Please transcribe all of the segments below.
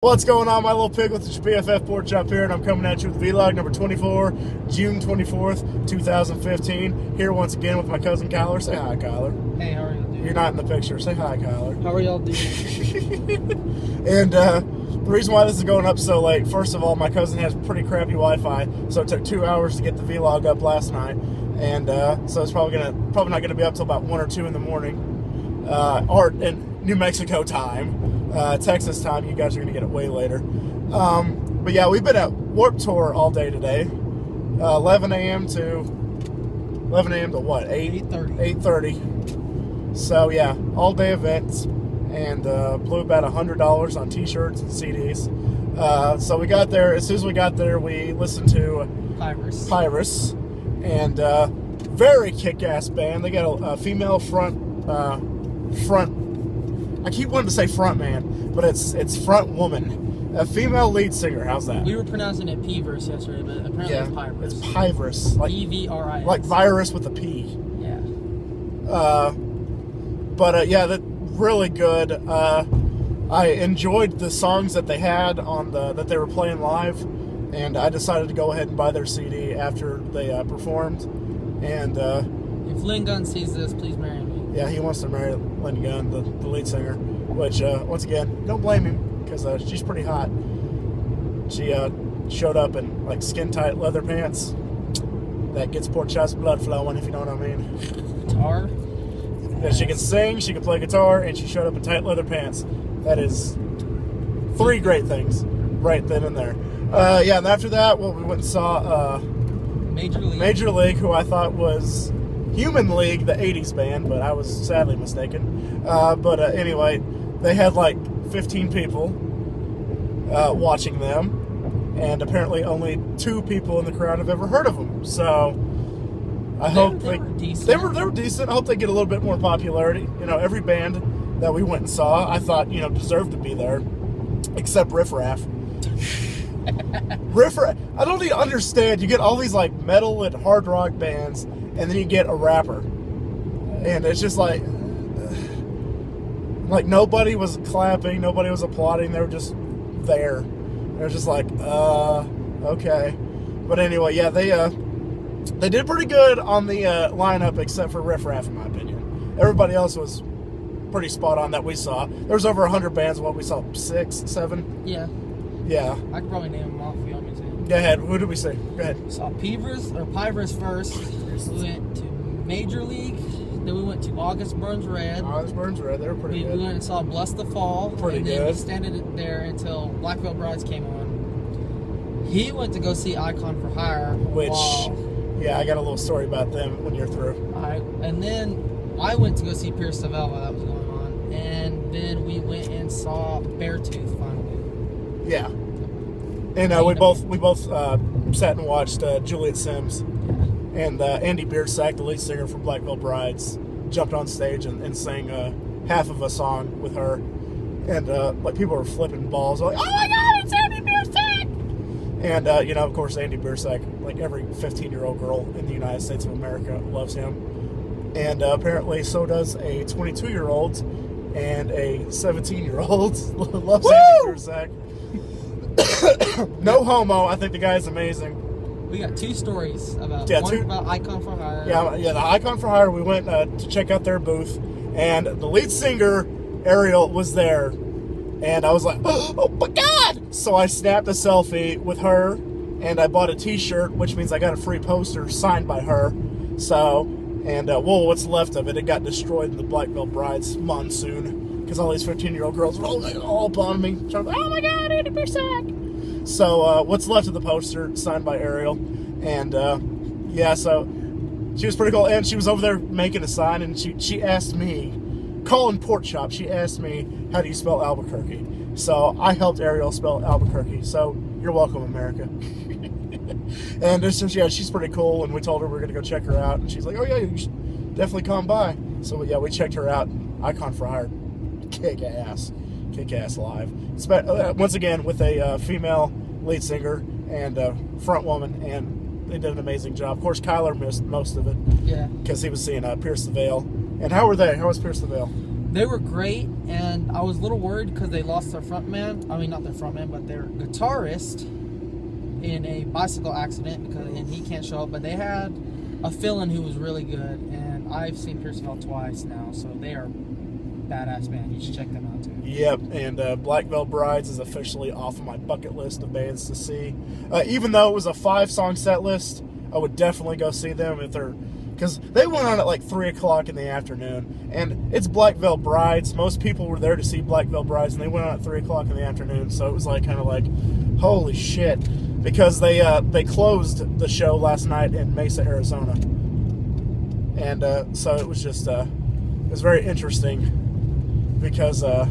What's going on, my little piglet? It's your BFF Pork Chop here, and I'm coming at you with vlog number 24, June 24th, 2015. Here once again with my cousin Kyler. Say hi, Kyler. Hey, how are you doing? You're not in the picture. Say hi, Kyler. How are y'all doing? And the reason why this is going up so late, first of all, my cousin has pretty crappy Wi-Fi, so it took 2 hours to get the vlog up last night, and so it's probably not gonna be up till about 1 or 2 in the morning, or in New Mexico time. Texas time, you guys are going to get it way later. But yeah, we've been at Warped Tour all day today. 11 a.m. to what? 8:30. So yeah, all day events, and blew about $100 on t-shirts and CDs. So we got there. As soon as we got there, we listened to Pyrus, and very kick-ass band. They got a female front. I keep wanting to say front man, but it's front woman. A female lead singer. How's that? We were pronouncing it P-verse yesterday, but apparently it's Pyrus. It's Pyrus. Like E-V-R-I-S. Like virus with a P. Yeah. Yeah, that really good. I enjoyed the songs that they had on that they were playing live, and I decided to go ahead and buy their CD after they performed. And if Lynn Gunn sees this, please marry me. Yeah, he wants to marry Lynn Gunn, the lead singer, which, once again, don't blame him, because she's pretty hot. She showed up in, like, skin-tight leather pants. That gets Pork Chop's blood flowing, if you know what I mean. Guitar? Yeah, she can sing, she can play guitar, and she showed up in tight leather pants. That is 3 great things right then and there. Yeah, and after that, we went and saw Major League, who I thought was Human League, the 80s band, but I was sadly mistaken. Anyway, they had like 15 people watching them, and apparently only 2 people in the crowd have ever heard of them. So I hope they were decent. They were decent. I hope they get a little bit more popularity. You know, every band that we went and saw, I thought, deserved to be there, except Riff Raff. I don't even understand. You get all these like metal and hard rock bands, and then you get a rapper, and it's just like nobody was clapping, nobody was applauding. They were just there. It was just like, okay. But anyway, yeah, they did pretty good on the lineup, except for Riff Raff, in my opinion. Everybody else was pretty spot on that we saw. There was over 100 bands. What we saw, 6, 7. Yeah. Yeah. I could probably name them off if you want me to. Go ahead. Who did we see? Go ahead. We saw Pyrus first. We went to Major League. Then we went to August Burns Red. August Burns Red. They were pretty good. We went and saw Bless the Fall. Pretty good. And then we stayed there until Black Veil Brides came on. He went to go see Icon for Hire. Yeah, I got a little story about them when you're through. Alright. And then I went to go see Pierce Savelle while that was going on. And then we went and saw Beartooth finally. Yeah. And we both sat and watched Juliet Sims, and Andy Biersack, the lead singer from Black Veil Brides, jumped on stage and sang half of a song with her, and people were flipping balls like, "Oh my God, it's Andy Biersack!" And of course, Andy Biersack, like every 15-year-old girl in the United States of America, loves him, and apparently so does a 22-year-old and a 17-year-old loves Andy Biersack. No homo. I think the guy's amazing. We got 2 stories about about Icon for Hire. Yeah, the Icon for Hire. We went to check out their booth, and the lead singer Ariel was there, and I was like, oh my God! So I snapped a selfie with her, and I bought a T-shirt, which means I got a free poster signed by her. So, and what's left of it? It got destroyed in the Black Veil Brides monsoon. Because all these 15-year-old girls were all up on me. Trying to, oh my God, Andy Biersack! So, what's left of the poster, signed by Ariel. And, yeah, so she was pretty cool. And she was over there making a sign, and she asked me, calling Pork Chop, she asked me, how do you spell Albuquerque? So, I helped Ariel spell Albuquerque. So, you're welcome, America. And it's just, yeah, she's pretty cool. And we told her we were going to go check her out. And she's like, oh, yeah, you should definitely come by. So, yeah, we checked her out. Icon for Hire. Kick ass live. Once again with a female lead singer and front woman, and they did an amazing job. Of course, Kyler missed most of it. Yeah. Because he was seeing Pierce the Veil. And how were they? How was Pierce the Veil? They were great, and I was a little worried because they lost their frontman. I mean, not their frontman, but their guitarist in a bicycle accident, and he can't show up. But they had a fill-in who was really good, and I've seen Pierce Veil twice now, so they are badass band. You should check them out too. Yep, and Black Veil Brides is officially off of my bucket list of bands to see. Even though it was a 5-song set list, I would definitely go see them if they're, because they went on at like 3 o'clock in the afternoon, and it's Black Veil Brides. Most people were there to see Black Veil Brides, and they went on at 3 o'clock in the afternoon, so it was like kind of like, holy shit, because they closed the show last night in Mesa, Arizona, and so it was just it was very interesting because they're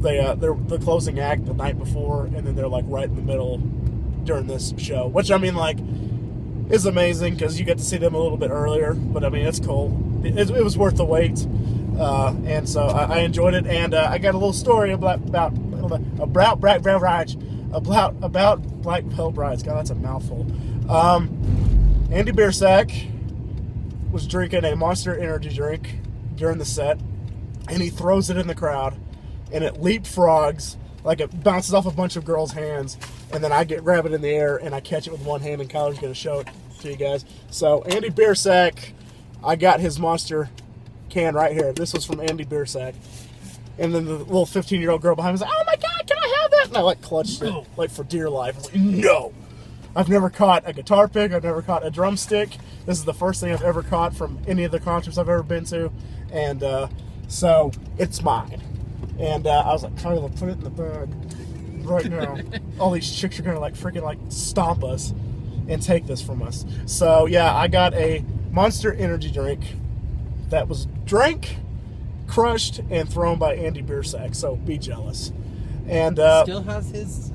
the closing act the night before, and then they're like right in the middle during this show, which I mean like is amazing because you get to see them a little bit earlier. But I mean it's cool. It was worth the wait, and so I enjoyed it. And I got a little story about Black Veil Brides. About Black Veil Brides. God, that's a mouthful. Andy Biersack was drinking a Monster Energy drink during the set, and he throws it in the crowd, and it leapfrogs, like it bounces off a bunch of girls' hands, and then I grab it in the air, and I catch it with one hand, and Kyler's going to show it to you guys. So, Andy Biersack, I got his Monster can right here. This was from Andy Biersack. And then the little 15-year-old girl behind me was like, oh my God, can I have that? And I like clutched it, like for dear life. I was like, no. I've never caught a guitar pick. I've never caught a drumstick. This is the first thing I've ever caught from any of the concerts I've ever been to. And so it's mine. And I was like, Tyler, put it in the bag right now. All these chicks are going to like freaking like stomp us and take this from us. So yeah, I got a Monster Energy drink that was drank, crushed, and thrown by Andy Biersack. So be jealous. And still has his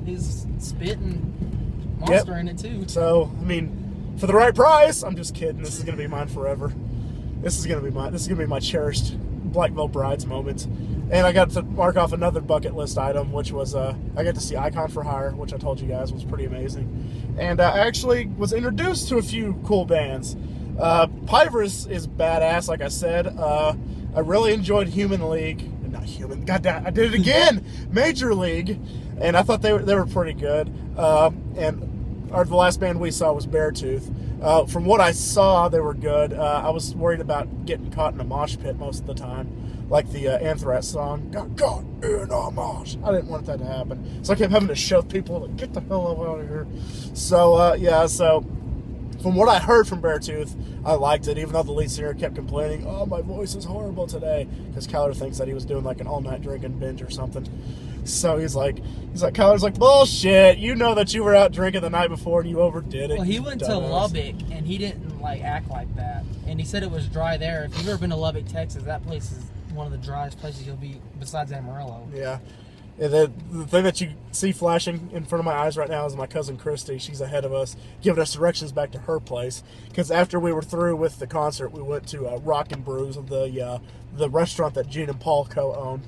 spit and Monster in it too. So I mean, for the right price, I'm just kidding. This is gonna be mine forever. This is gonna be my cherished Black Veil Brides moment. And I got to mark off another bucket list item, which was I got to see Icon for Hire, which I told you guys was pretty amazing. And I actually was introduced to a few cool bands. Pyrus is badass, like I said. I really enjoyed Human League. Not Human. Goddamn, I did it again. Major League, and I thought they were pretty good. And the last band we saw was Beartooth. From what I saw, they were good. I was worried about getting caught in a mosh pit most of the time, like the Anthrax song, "Got caught in a mosh." I didn't want that to happen, so I kept having to shove people like, "Get the hell out of here." So yeah, so. From what I heard from Beartooth, I liked it, even though the lead singer kept complaining, "Oh, my voice is horrible today," because Kyler thinks that he was doing like an all-night drinking binge or something. So he's like, Kyler's like, "Bullshit! You know that you were out drinking the night before and you overdid it." Well, he went to Lubbock and he didn't like act like that, and he said it was dry there. If you've ever been to Lubbock, Texas, that place is one of the driest places you'll be besides Amarillo. Yeah. The thing that you see flashing in front of my eyes right now is my cousin Christy. She's ahead of us, giving us directions back to her place. Because after we were through with the concert, we went to Rock and Brews, the restaurant that Gene and Paul co-own,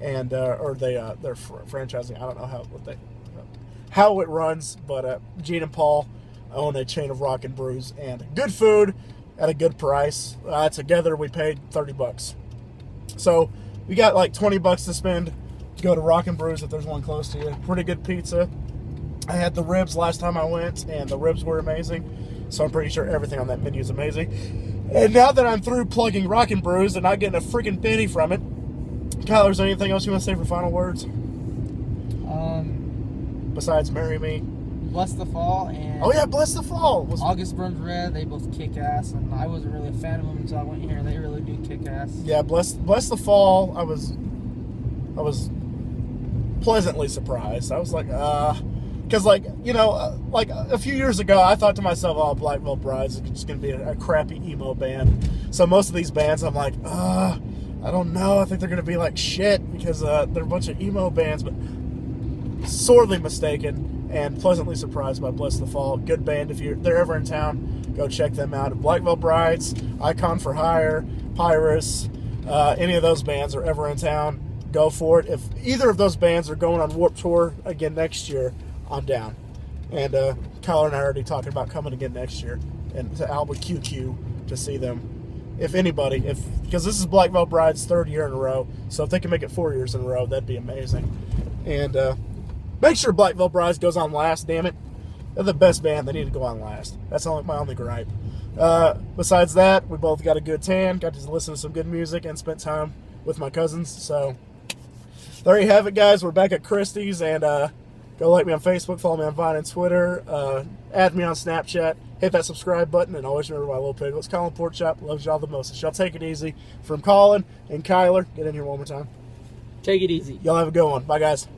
and they're franchising. I don't know how it runs, but Gene and Paul own a chain of Rock and Brews and good food at a good price. Together we paid $30. So we got like $20 to spend. Go to Rock and Brews if there's one close to you. Pretty good pizza. I had the ribs last time I went, and the ribs were amazing. So I'm pretty sure everything on that menu is amazing. And now that I'm through plugging Rock and Brews and not getting a freaking penny from it, Kyler, is there anything else you want to say for final words? Besides "Marry Me"? Bless the Fall and oh yeah, Bless the Fall. August Burns Red. They both kick ass, and I wasn't really a fan of them until I went here. They really do kick ass. Yeah, Bless the Fall. I was pleasantly surprised. I was like, because like, you know, like a few years ago, I thought to myself, "Oh, Black Veil Brides is just going to be a crappy emo band." So most of these bands, I'm like, I don't know. I think they're going to be like shit because they're a bunch of emo bands. But sorely mistaken and pleasantly surprised by Bless the Fall. Good band. If they're ever in town, go check them out. Black Veil Brides, Icon for Hire, Pyrus, any of those bands are ever in town, go for it. If either of those bands are going on Warped Tour again next year, I'm down. And Kyler and I are already talking about coming again next year and to Albuquerque to see them. if anybody, because this is Black Veil Bride's 3rd year in a row. So if they can make it 4 years in a row, that'd be amazing. And make sure Black Veil Brides goes on last. Damn it, they're the best band. They need to go on last. That's my only gripe. Besides that, we both got a good tan, got to listen to some good music, and spent time with my cousins. So there you have it, guys. We're back at Christie's, and go like me on Facebook, follow me on Vine and Twitter, add me on Snapchat, hit that subscribe button, and always remember my little piglets. Colin Porkchop loves y'all the most. Y'all take it easy. From Colin and Kyler, get in here one more time. Take it easy. Y'all have a good one. Bye, guys.